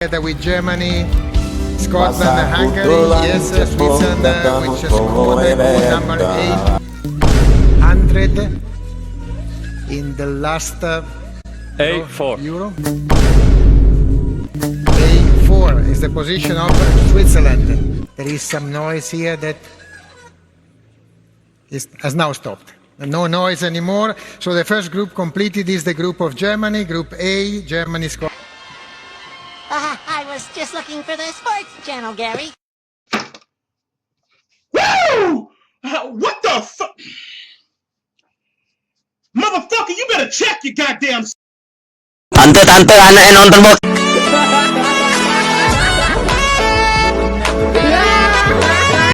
together with Germany, Scotland, Hungary, yes, Switzerland, which scored number 800 in the last A4. Euro. A4 is the position of Switzerland. There is some noise here that has now stopped. No noise anymore. So the first group completed is the group of Germany, Group A, Germany, Scotland. I was just looking for the sports channel, Gary. Woo! What the fuck? Motherfucker, you better check your goddamn... Tante, aneh nonton bos.